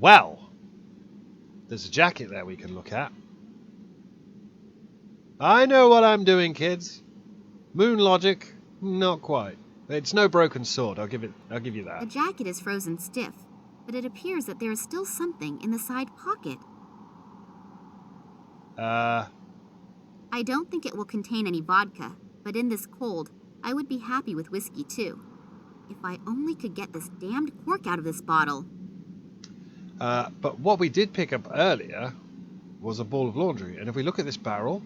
Well, there's a jacket there we can look at. I know what I'm doing, kids. Moon logic, not quite. It's no broken sword, I'll give you that. The jacket is frozen stiff, but it appears that there is still something in the side pocket. I don't think it will contain any vodka, but in this cold, I would be happy with whiskey too. If I only could get this damned cork out of this bottle. But what we did pick up earlier was a ball of laundry, and if we look at this barrel...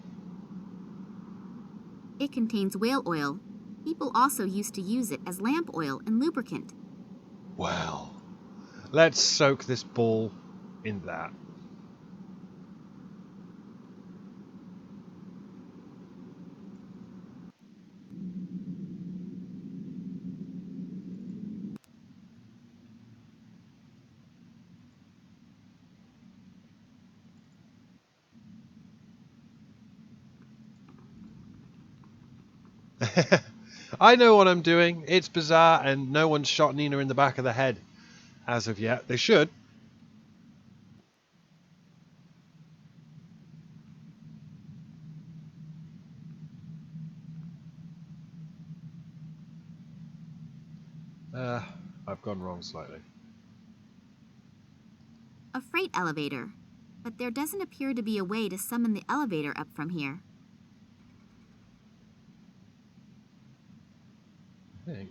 It contains whale oil. People also used to use it as lamp oil and lubricant. Well, let's soak this ball in that. I know what I'm doing. It's bizarre, and no one's shot Nina in the back of the head as of yet. They should. I've gone wrong slightly. A freight elevator, but there doesn't appear to be a way to summon the elevator up from here. Hey.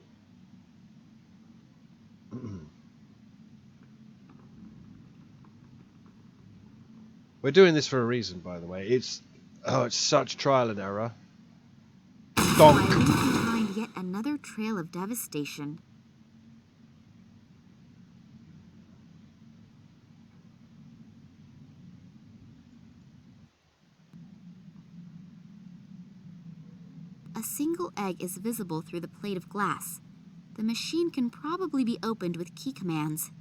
We're doing this for a reason, by the way. It's such trial and error. Donk. I leave behind yet another trail of devastation. A single egg is visible through the plate of glass. The machine can probably be opened with key commands.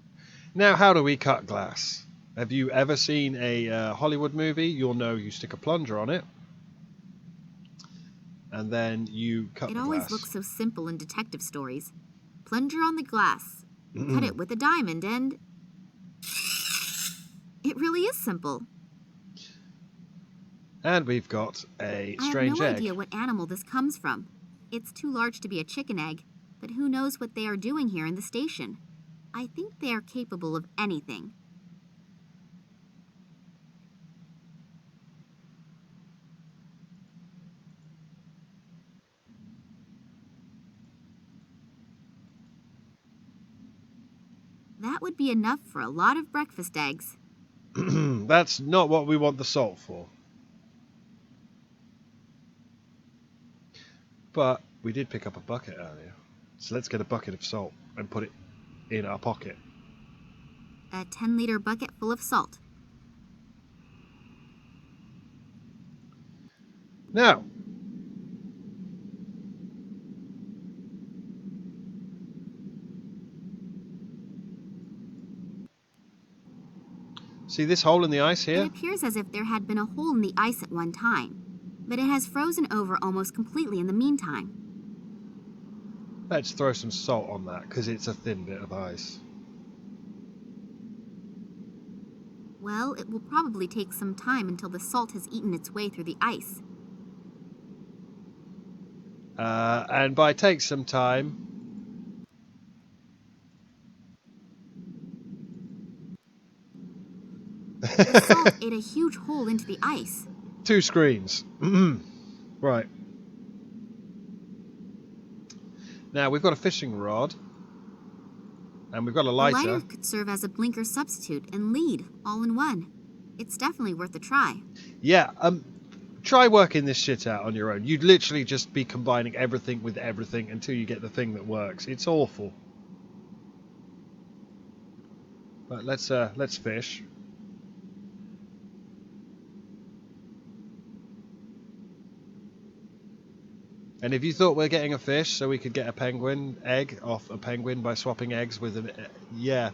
Now, how do we cut glass? Have you ever seen a Hollywood movie? You'll know you stick a plunger on it, and then you cut the glass. It always looks so simple in detective stories. Plunger on the glass, cut it with a diamond, and... It really is simple. And we've got a strange egg. I have no idea what animal this comes from. It's too large to be a chicken egg, but who knows what they are doing here in the station. I think they are capable of anything. That would be enough for a lot of breakfast eggs. That's not what we want the salt for. But we did pick up a bucket earlier. So let's get a bucket of salt and put it in our pocket. A 10-liter bucket full of salt. Now, see this hole in the ice here? It appears as if there had been a hole in the ice at one time, but it has frozen over almost completely in the meantime. Let's throw some salt on that, because it's a thin bit of ice. Well, it will probably take some time until the salt has eaten its way through the ice. And by take some time... The salt ate a huge hole into the ice. 2 screens. Right. Now, we've got a fishing rod. And we've got a lighter. The lighter could serve as a blinker substitute and lead, all in one. It's definitely worth a try. Yeah, try working this shit out on your own. You'd literally just be combining everything with everything until you get the thing that works. It's awful. But let's fish. And if you thought we're getting a fish so we could get a penguin egg off a penguin by swapping eggs with an... yeah.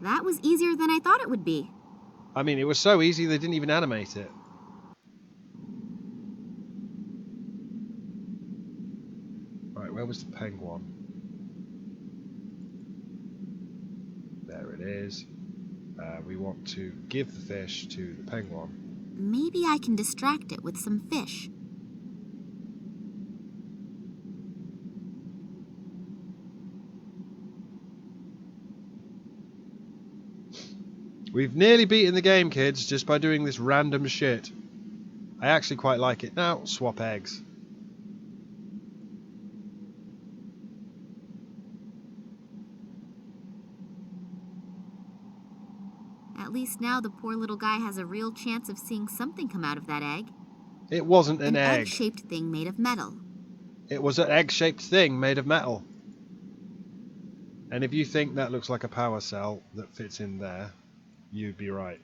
That was easier than I thought it would be. I mean, it was so easy they didn't even animate it. Right, where was the penguin? There it is. We want to give the fish to the penguin. Maybe I can distract it with some fish. We've nearly beaten the game, kids, just by doing this random shit. I actually quite like it. Now, swap eggs. At least now the poor little guy has a real chance of seeing something come out of that egg. It wasn't an An egg. egg-shaped thing made of metal. It was an egg-shaped thing made of metal. And if you think that looks like a power cell that fits in there, you'd be right.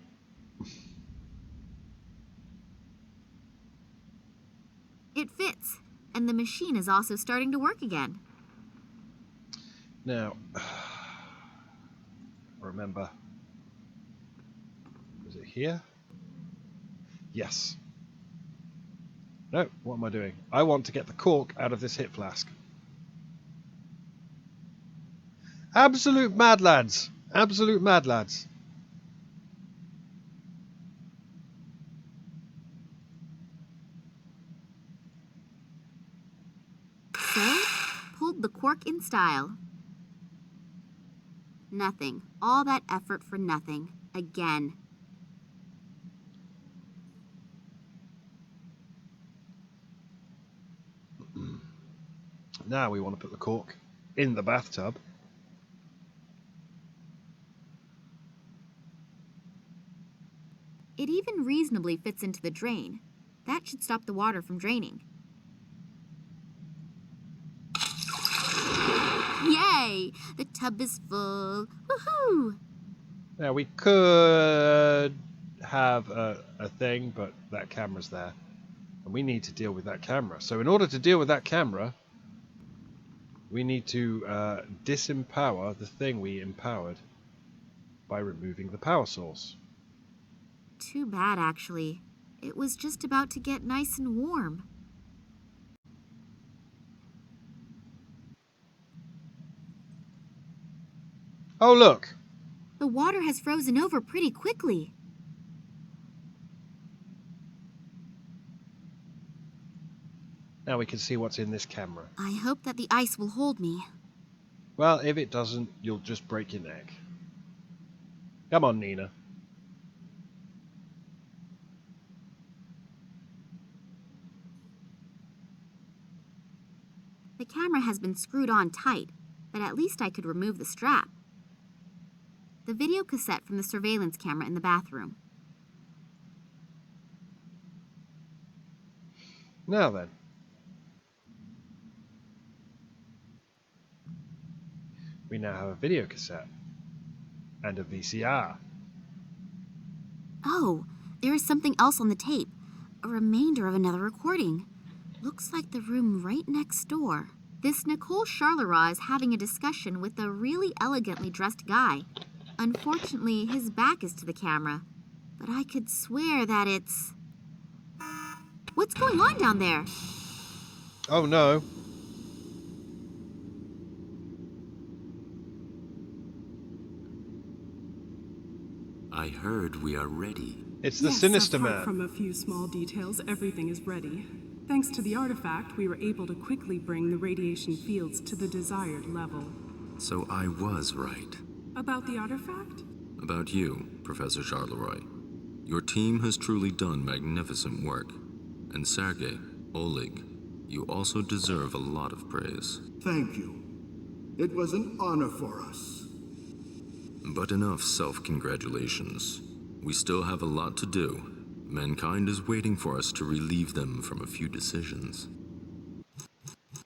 It fits, and the machine is also starting to work again. Now, remember, is it here? Yes. No, what am I doing? I want to get the cork out of this hip flask. Absolute mad lads. Absolute mad lads. So, pulled the cork in style. Nothing. All that effort for nothing. Again. Now we want to put the cork in the bathtub. It even reasonably fits into the drain. That should stop the water from draining. Yay! The tub is full. Woohoo! Now we could have a thing, but that camera's there. And we need to deal with that camera. So in order to deal with that camera, we need to disempower the thing we empowered by removing the power source. Too bad, actually. It was just about to get nice and warm. Oh, look! The water has frozen over pretty quickly. Now we can see what's in this camera. I hope that the ice will hold me. Well, if it doesn't, you'll just break your neck. Come on, Nina. The camera has been screwed on tight, but at least I could remove the strap. The video cassette from the surveillance camera in the bathroom. Now then. We now have a video cassette. And a VCR. Oh, there is something else on the tape. A remainder of another recording. Looks like the room right next door. This Nicole Charleroi is having a discussion with a really elegantly dressed guy. Unfortunately, his back is to the camera. But I could swear that it's... What's going on down there? Oh no. I heard we are ready. It's the Yes, Sinister apart Man. from a few small details, everything is ready. Thanks to the artifact, we were able to quickly bring the radiation fields to the desired level. So I was right. About the artifact? About you, Professor Charleroi. Your team has truly done magnificent work. And Sergei, Oleg, you also deserve a lot of praise. Thank you. It was an honor for us. But enough self-congratulations. We still have a lot to do. Mankind is waiting for us to relieve them from a few decisions.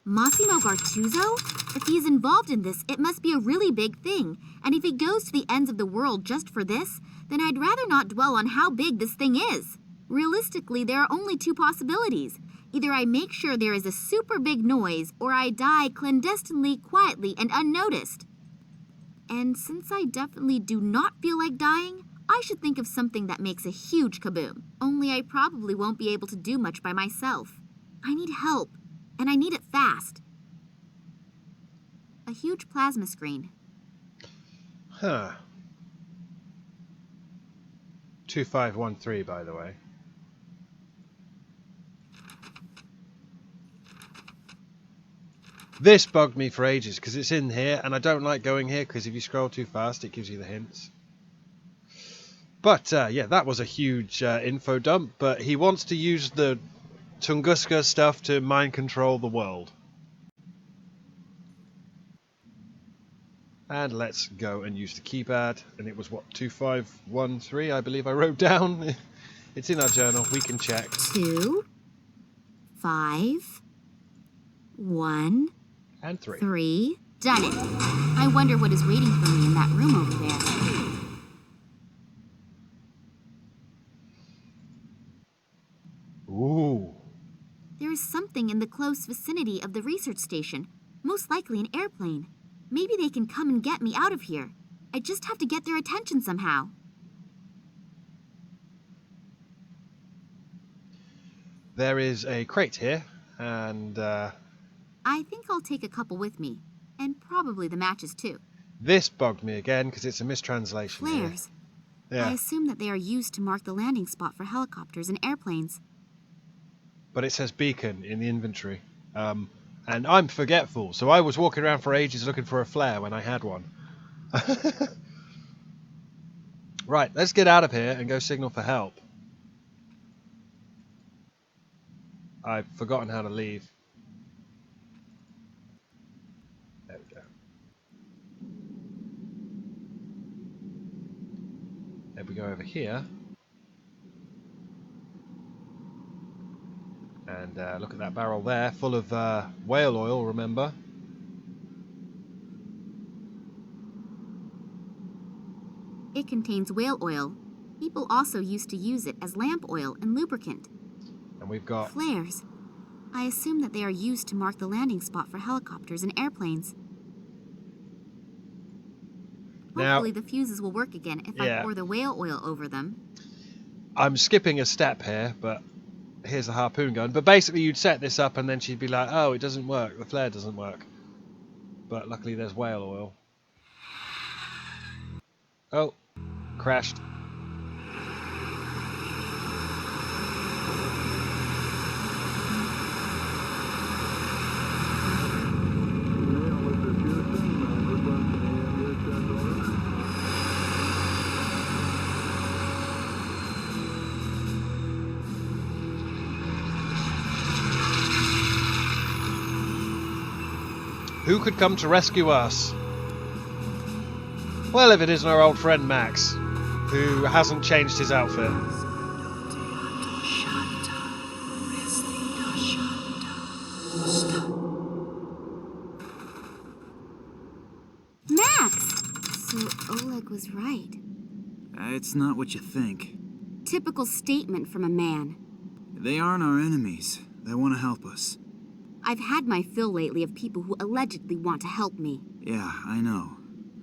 Massimo Gartuzzo? If he is involved in this, it must be a really big thing. And if he goes to the ends of the world just for this, then I'd rather not dwell on how big this thing is. Realistically, there are only two possibilities. Either I make sure there is a super big noise, or I die clandestinely, quietly, and unnoticed. And since I definitely do not feel like dying, I should think of something that makes a huge kaboom. Only I probably won't be able to do much by myself. I need help, and I need it fast. A huge plasma screen. Huh. 2513, by the way. This bugged me for ages because it's in here, and I don't like going here because if you scroll too fast, it gives you the hints. But yeah, that was a huge info dump. But he wants to use the Tunguska stuff to mind control the world. And let's go and use the keypad. And it was what, 2513, I believe I wrote down. It's in our journal. We can check. 2, 5, 1, And 3. 3. Done it. I wonder what is waiting for me in that room over there. Ooh. There is something in the close vicinity of the research station. Most likely an airplane. Maybe they can come and get me out of here. I just have to get their attention somehow. There is a crate here, and I think I'll take a couple with me. And probably the matches too. this bugged me again because it's a mistranslation here. Flares. Yeah. I assume that they are used to mark the landing spot for helicopters and airplanes. But it says beacon in the inventory. And I'm forgetful, so I was walking around for ages looking for a flare when I had one. Right, let's get out of here and go signal for help. I've forgotten how to leave. There we go. Then we go over here. And look at that barrel there, full of whale oil, remember? It contains whale oil. People also used to use it as lamp oil and lubricant. And we've got... Flares. I assume that they are used to mark the landing spot for helicopters and airplanes. Now- Hopefully the fuses will work again if I Yeah. pour the whale oil over them. I'm skipping a step here, but here's the harpoon gun. But basically you'd set this up and then she'd be like, oh, it doesn't work, the flare doesn't work. But luckily there's whale oil. Oh, crashed. Who could come to rescue us? Well, if it isn't our old friend Max, who hasn't changed his outfit. Max! So Oleg was right. It's not what you think. Typical statement from a man. They aren't our enemies. They want to help us. I've had my fill lately of people who allegedly want to help me. Yeah, I know.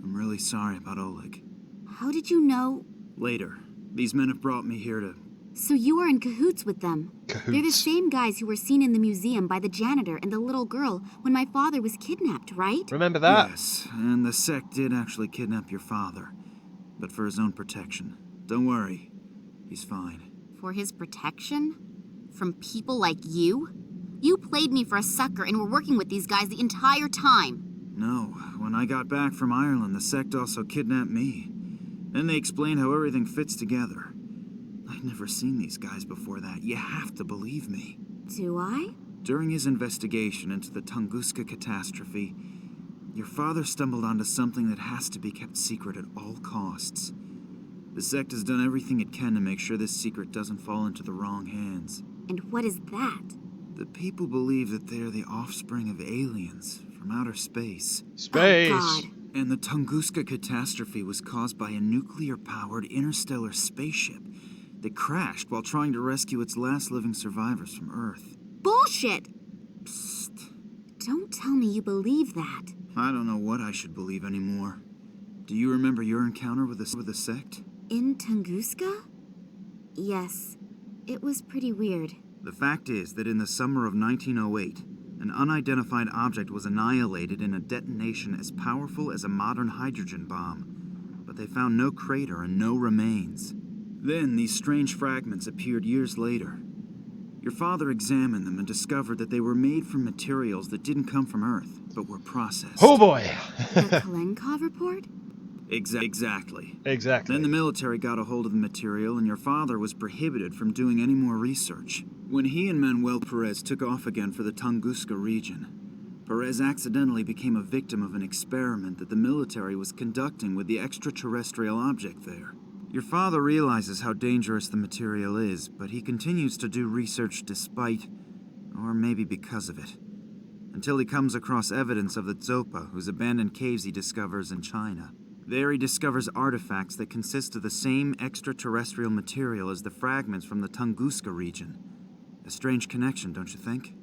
I'm really sorry about Oleg. How did you know? Later. These men have brought me here to... So you are in cahoots with them. Cahoots. They're the same guys who were seen in the museum by the janitor and the little girl when my father was kidnapped, right? Remember that? Yes, and the sect did actually kidnap your father. But for his own protection. Don't worry. He's fine. For his protection? From people like you? You played me for a sucker and were working with these guys the entire time. No, when I got back from Ireland, the sect also kidnapped me. Then they explained how everything fits together. I'd never seen these guys before that. You have to believe me. Do I? During his investigation into the Tunguska catastrophe, your father stumbled onto something that has to be kept secret at all costs. The sect has done everything it can to make sure this secret doesn't fall into the wrong hands. And what is that? The people believe that they're the offspring of aliens from outer space. Space. Oh, God. And the Tunguska catastrophe was caused by a nuclear-powered interstellar spaceship that crashed while trying to rescue its last living survivors from Earth. Bullshit! Psst. Don't tell me you believe that. I don't know what I should believe anymore. Do you remember your encounter with the sect? In Tunguska? Yes. It was pretty weird. The fact is that in the summer of 1908, an unidentified object was annihilated in a detonation as powerful as a modern hydrogen bomb. But they found no crater and no remains. Then these strange fragments appeared years later. Your father examined them and discovered that they were made from materials that didn't come from Earth, but were processed. Oh boy! The Kalenkov report? Exactly. Exactly. Then the military got a hold of the material, and your father was prohibited from doing any more research. When he and Manuel Perez took off again for the Tunguska region, Perez accidentally became a victim of an experiment that the military was conducting with the extraterrestrial object there. Your father realizes how dangerous the material is, but he continues to do research despite, or maybe because of it, until he comes across evidence of the Zopa, whose abandoned caves he discovers in China. There he discovers artifacts that consist of the same extraterrestrial material as the fragments from the Tunguska region. A strange connection, don't you think?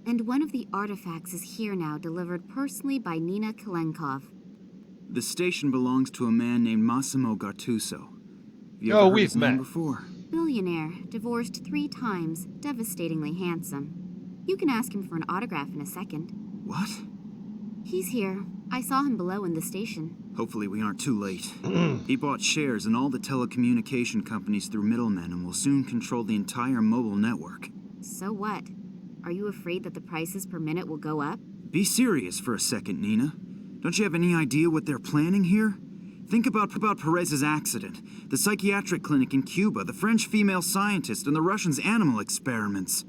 And one of the artifacts is here now, delivered personally by Nina Kalenkov. The station belongs to a man named Massimo Gattuso. Have you Oh, ever heard we've his name met. before? Billionaire, divorced 3 times, devastatingly handsome. You can ask him for an autograph in a second. What? He's here. I saw him below in the station. Hopefully we aren't too late. He bought shares in all the telecommunication companies through middlemen and will soon control the entire mobile network. So what? Are you afraid that the prices per minute will go up? Be serious for a second, Nina. Don't you have any idea what they're planning here? Think about Perez's accident, the psychiatric clinic in Cuba, the French female scientist, and the Russians' animal experiments.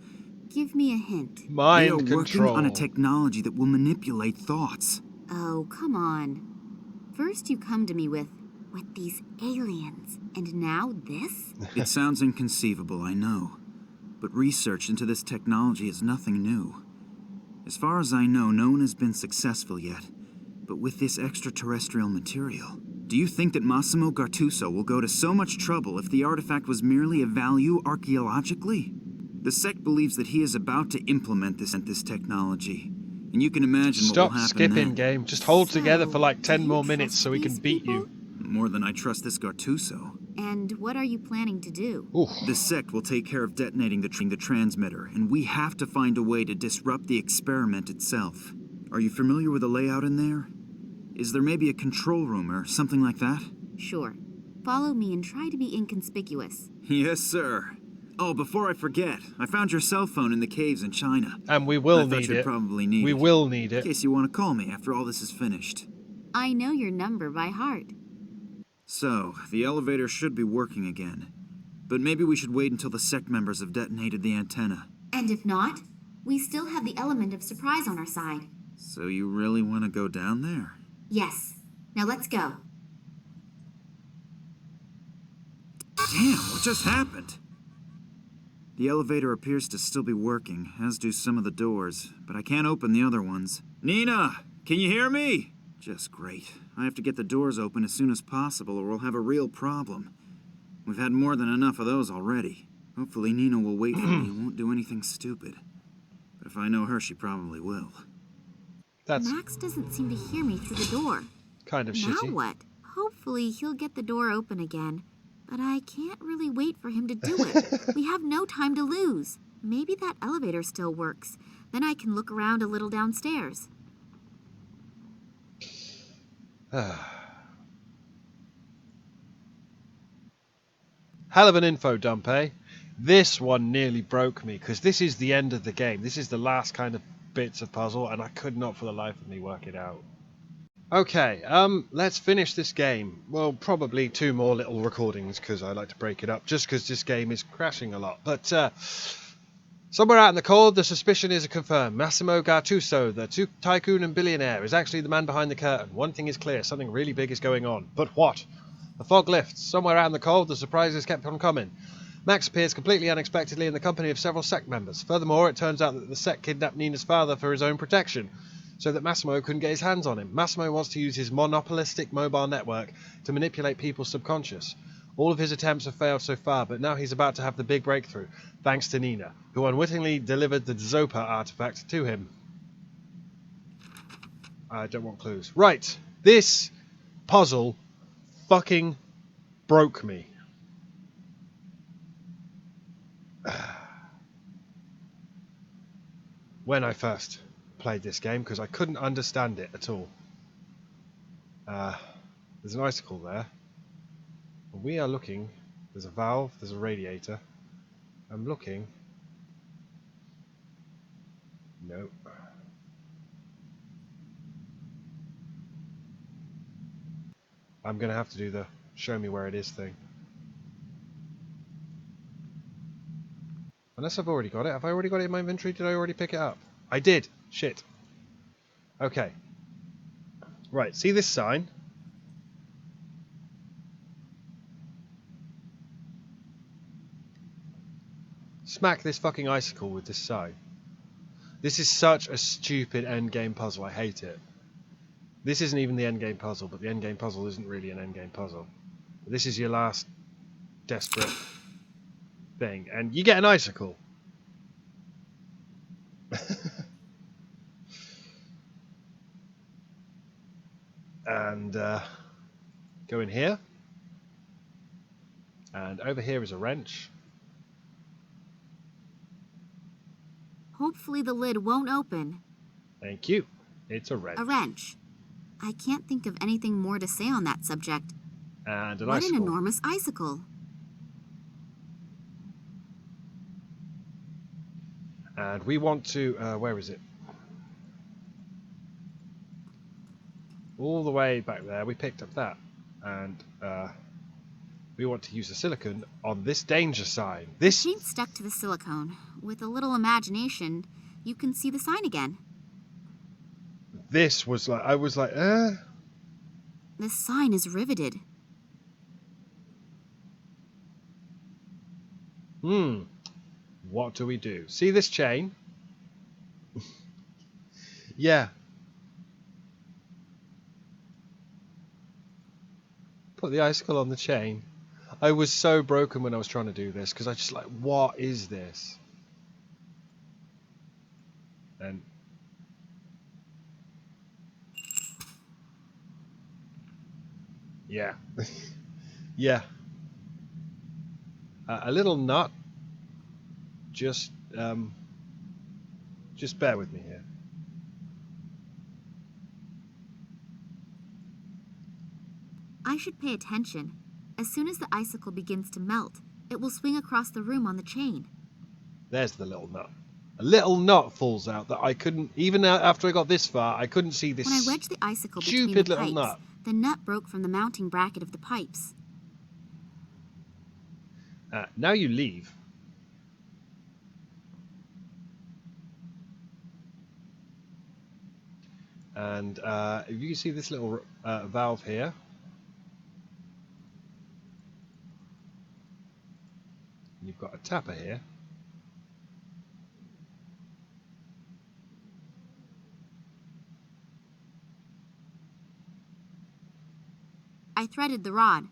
Give me a hint. Mind they are control. working on a technology that will manipulate thoughts. Oh, come on. First you come to me with these aliens, and now this? It sounds inconceivable, I know. But research into this technology is nothing new. As far as I know, no one has been successful yet. But with this extraterrestrial material, do you think that Massimo Gattuso will go to so much trouble if the artifact was merely of value archaeologically? The sect believes that he is about to implement this technology. And you can imagine what will Stop happen skipping, then. game. Just hold together for like do 10 you more minutes trust so we can these beat people? you. More than I trust this Gattuso. And what are you planning to do? Oof. The sect will take care of detonating the transmitter, and we have to find a way to disrupt the experiment itself. Are you familiar with the layout in there? Is there maybe a control room or something like that? Sure. Follow me and try to be inconspicuous. Yes, sir. Oh, before I forget, I found your cell phone in the caves in China. And we will I thought need you'd it. probably need We it. will need In it. case you want to call me after all this is finished. I know your number by heart. So, the elevator should be working again. But maybe we should wait until the sect members have detonated the antenna. And if not, we still have the element of surprise on our side. So you really want to go down there? Yes. Now let's go. Damn, what just happened? The elevator appears to still be working, as do some of the doors, but I can't open the other ones. Nina, can you hear me? Just great. I have to get the doors open as soon as possible or we'll have a real problem. We've had more than enough of those already. Hopefully Nina will wait for me and won't do anything stupid. But if I know her, she probably will. That's Max doesn't seem to hear me through the door. kind of Now shitty. what? Hopefully he'll get the door open again. But I can't really wait for him to do it. We have no time to lose. Maybe that elevator still works. Then I can look around a little downstairs. Hell of an info dump, eh? This one nearly broke me, because this is the end of the game. This is the last kind of bits of puzzle, and I could not for the life of me work it out. Okay, let's finish this game. Well, probably 2 more little recordings, because I like to break it up, just because this game is crashing a lot. But, somewhere out in the cold, the suspicion is confirmed. Massimo Gattuso, the tycoon and billionaire, is actually the man behind the curtain. One thing is clear, something really big is going on. But what? The fog lifts. Somewhere out in the cold, the surprises kept on coming. Max appears completely unexpectedly in the company of several sect members. Furthermore, it turns out that the sect kidnapped Nina's father for his own protection, so that Massimo couldn't get his hands on him. Massimo wants to use his monopolistic mobile network to manipulate people's subconscious. All of his attempts have failed so far, but now he's about to have the big breakthrough, thanks to Nina, who unwittingly delivered the Zopa artifact to him. I don't want clues. Right, this puzzle fucking broke me. When I first played this game, because I couldn't understand it at all. There's an icicle there. We are looking There's a valve, there's a radiator. I'm looking. No. I'm going to have to do the show me where it is thing. Unless I've already got it. Have I already got it in my inventory? Did I already pick it up? I did. Shit. Okay. Right, see this sign? Smack this fucking icicle with this sign. This is such a stupid endgame puzzle. I hate it. This isn't even the endgame puzzle, but the endgame puzzle isn't really an endgame puzzle. This is your last desperate thing, and you get an icicle. And go in here. And over here is a wrench. Hopefully the lid won't open. Thank you. It's a wrench. A wrench. I can't think of anything more to say on that subject. And an What icicle. an enormous icicle. And we want to... where is it? All the way back there. We picked up that. And we want to use the silicone on this danger sign. This... Paint stuck to the silicone. With a little imagination, you can see the sign again. This was like... I was like, The sign is riveted. What do we do? See this chain? Yeah. Put the icicle on the chain. I was so broken when I was trying to do this, because I just like, what is this? And yeah. Yeah. A little nut. Just bear with me here. I should pay attention. As soon as the icicle begins to melt, it will swing across the room on the chain. There's the little nut. A little nut falls out that I couldn't, even after I got this far, I couldn't see this When I wedged the icicle between stupid the little pipes, nut. the nut broke from the mounting bracket of the pipes. Now you leave. And if you can see this little valve here. You've got a tapper here. I threaded the rod.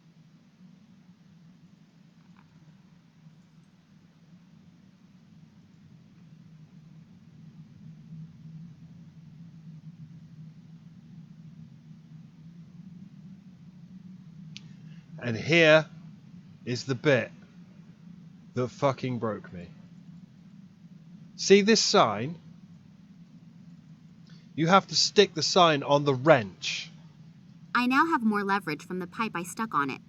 And here is the bit that fucking broke me. See this sign? You have to stick the sign on the wrench. I now have more leverage from the pipe I stuck on it.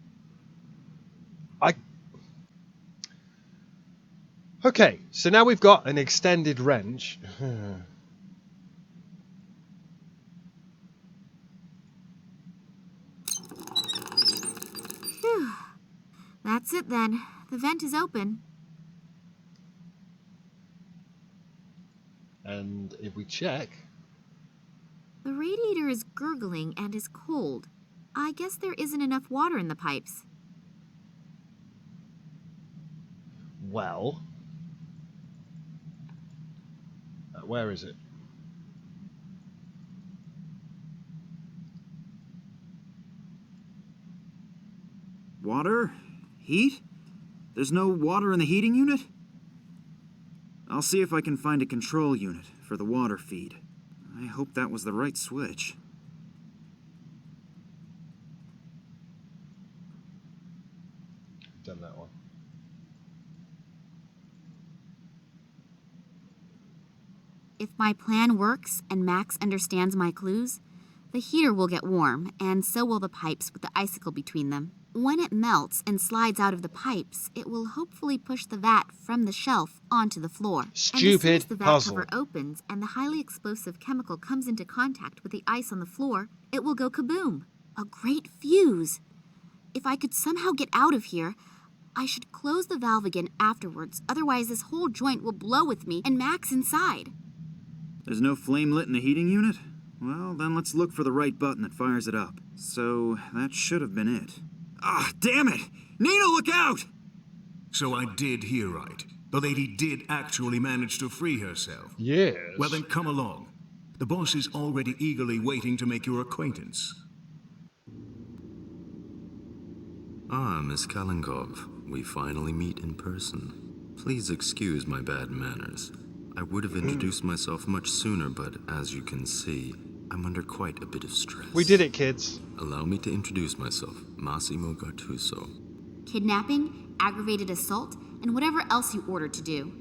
Okay, so now we've got an extended wrench. Phew. That's it then. The vent is open. And if we check... The radiator is gurgling and is cold. I guess there isn't enough water in the pipes. Well... where is it? Water? Heat? There's no water in the heating unit? I'll see if I can find a control unit for the water feed. I hope that was the right switch. Done that one. If my plan works and Max understands my clues, the heater will get warm, and so will the pipes with the icicle between them. When it melts and slides out of the pipes, it will hopefully push the vat from the shelf onto the floor. And as soon as Stupid the vat puzzle. cover opens and the highly explosive chemical comes into contact with the ice on the floor, it will go kaboom. A great fuse. If I could somehow get out of here, I should close the valve again afterwards, otherwise this whole joint will blow with me and Max inside. There's no flame lit in the heating unit? Well, then let's look for the right button that fires it up. So, that should have been it. Ah, damn it! Nina, look out! So I did hear right. The lady did actually manage to free herself. Yes. Well then, come along. The boss is already eagerly waiting to make your acquaintance. Ah, Miss Kalinkov, we finally meet in person. Please excuse my bad manners. I would have introduced myself much sooner, but as you can see, I'm under quite a bit of stress. We did it, kids. Allow me to introduce myself, Massimo Gattuso. Kidnapping, aggravated assault, and whatever else you ordered to do.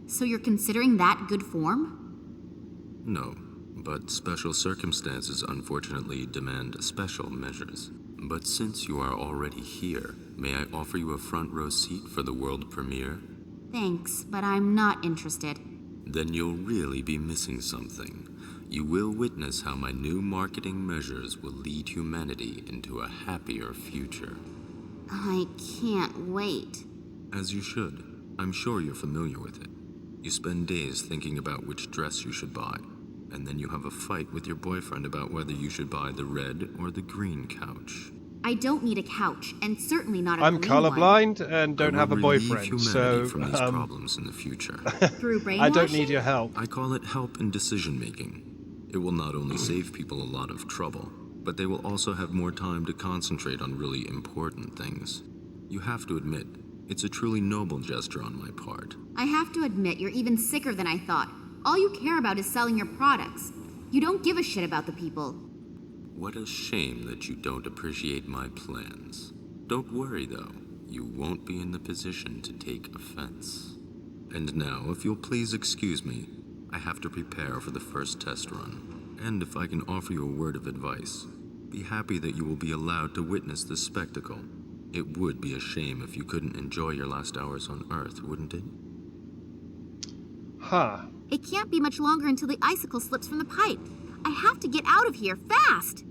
So you're considering that good form? No, but special circumstances unfortunately demand special measures. But since you are already here, may I offer you a front row seat for the world premiere? Thanks, but I'm not interested. Then you'll really be missing something. You will witness how my new marketing measures will lead humanity into a happier future. I can't wait. As you should. I'm sure you're familiar with it. You spend days thinking about which dress you should buy, and then you have a fight with your boyfriend about whether you should buy the red or the green couch. I don't need a couch, and certainly not a I'm green one. colorblind and don't have a I will relieve boyfriend, humanity so from these problems in the future. Through brainwashing? I don't need your help. I call it help in decision-making. It will not only save people a lot of trouble, but they will also have more time to concentrate on really important things. You have to admit, it's a truly noble gesture on my part. I have to admit, you're even sicker than I thought. All you care about is selling your products. You don't give a shit about the people. What a shame that you don't appreciate my plans. Don't worry, though. You won't be in the position to take offense. And now, if you'll please excuse me, I have to prepare for the first test run. And if I can offer you a word of advice, be happy that you will be allowed to witness this spectacle. It would be a shame if you couldn't enjoy your last hours on Earth, wouldn't it? Huh. It can't be much longer until the icicle slips from the pipe. I have to get out of here, fast!